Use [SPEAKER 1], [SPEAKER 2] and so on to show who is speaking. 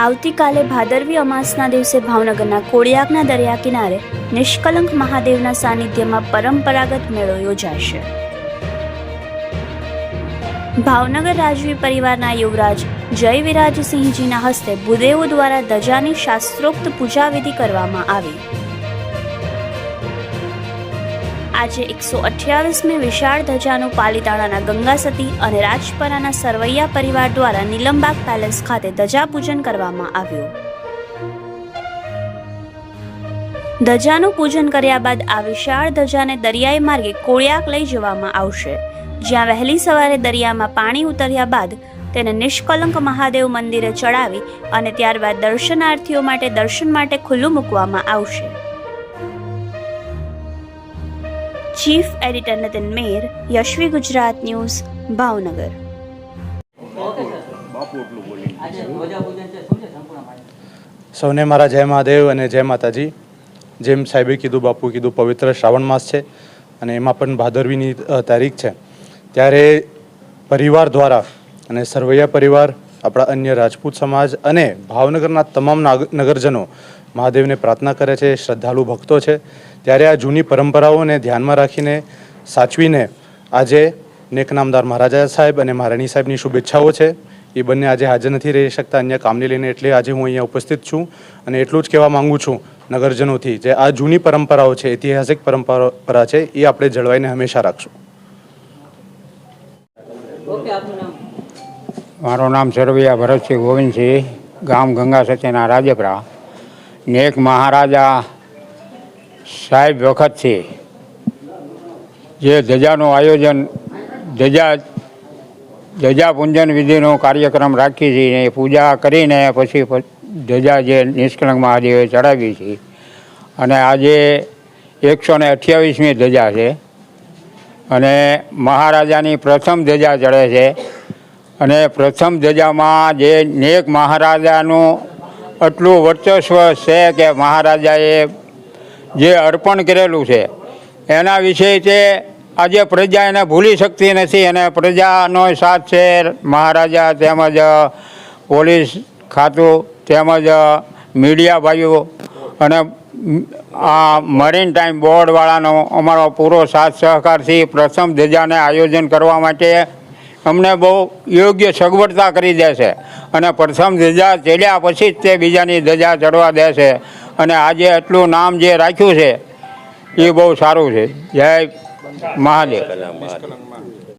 [SPEAKER 1] આવતીકાલે ભાદરવી અમાસના દિવસે ભાવનગરના કોળિયાકના દરિયા કિનારે નિષ્કલંક મહાદેવના સાનિધ્યમાં પરંપરાગત મેળો યોજાશે। ભાવનગર રાજવી પરિવારના યુવરાજ જય વિરાજસિંહજીના હસ્તે ભૂદેવો દ્વારા ધજાની શાસ્ત્રોક્ત પૂજાવિધિ કરવામાં આવી। આજે 128મી વિશાળ ધજાનું પાલીતાણાના ગંગાસતી અને રાજપરાના સરવૈયા પરિવાર દ્વારા નીલમબાગ પેલેસ ખાતે ધજા પૂજન કરવામાં આવ્યું। ધજાનું પૂજન કર્યા બાદ આ વિશાળ ધજાને દરિયાઈ માર્ગે કોળિયાક લઈ જવામાં આવશે, જ્યાં વહેલી સવારે દરિયામાં પાણી ઉતર્યા બાદ તેને નિષ્કલંક મહાદેવ મંદિરે ચડાવી અને ત્યારબાદ દર્શનાર્થીઓ માટે દર્શન માટે ખુલ્લું મૂકવામાં આવશે। ચીફ એડિટર નીતિન મેર, યશવી ગુજરાત ન્યૂઝ, ભાવનગર।
[SPEAKER 2] સૌને મારા જય મહાદેવ અને જય માતાજી। જેમ સાહેબે કીધું, બાપુ કીધું, પવિત્ર શ્રાવણ માસ છે અને એમાં પણ ભાદરવીની તારીખ છે, ત્યારે પરિવાર દ્વારા અને સરવૈયા પરિવાર, આપણા અન્ય રાજપૂત સમાજ અને ભાવનગરના તમામ નગરજનો મહાદેવને પ્રાર્થના કરે છે, શ્રદ્ધાળુ ભક્તો છે। ત્યારે આ જૂની પરંપરાઓને ધ્યાનમાં રાખીને સાચવીને આજે નેકનામદાર મહારાજા સાહેબ અને મહારાણી સાહેબની શુભેચ્છાઓ છે। એ બંને આજે હાજર નથી રહી શકતા અન્ય કામને લઈને, એટલે આજે હું અહીંયા ઉપસ્થિત છું અને એટલું જ કહેવા માંગુ છું નગરજનોથી, જે આ જૂની પરંપરાઓ છે, ઐતિહાસિક પરંપરા છે, એ આપણે જળવાઈને હંમેશા રાખશું।
[SPEAKER 3] મારું નામ સરવૈયા ભરતસિંહ ગોવિંદસિંહ, ગામ ગંગા સતીના રાજપરા। નેક મહારાજા સાહેબ વખતથી જે ધજાનું આયોજન, ધજા પૂજન વિધિનો કાર્યક્રમ રાખી છીએ, પૂજા કરીને પછી ધજા જે નિષ્કલંક મહાદેવે ચડાવી છે અને આજે 128મી ધજા છે અને મહારાજાની પ્રથમ ધજા ચડે છે અને પ્રથમ ધજામાં જે નેક મહારાજાનું આટલું વર્ચસ્વ છે કે મહારાજાએ જે અર્પણ કરેલું છે એના વિશે તે આજે પ્રજા એને ભૂલી શકતી નથી અને પ્રજાનો સાથ છે મહારાજા તેમજ પોલીસ ખાતું તેમજ મીડિયા ભાઈઓ અને આ મરીન ટાઈમ બોર્ડવાળાનો અમારો પૂરો સાથ સહકારથી પ્રથમ ધજાને આયોજન કરવા માટે અમને બહુ યોગ્ય સગવડતા કરી દે છે અને પ્રથમ ધજા ચડ્યા પછી જ તે બીજાની ધજા ચડવા દે છે અને આજે આટલું નામ જે રાખ્યું છે એ બહુ સારું છે। જય મહાદેવ।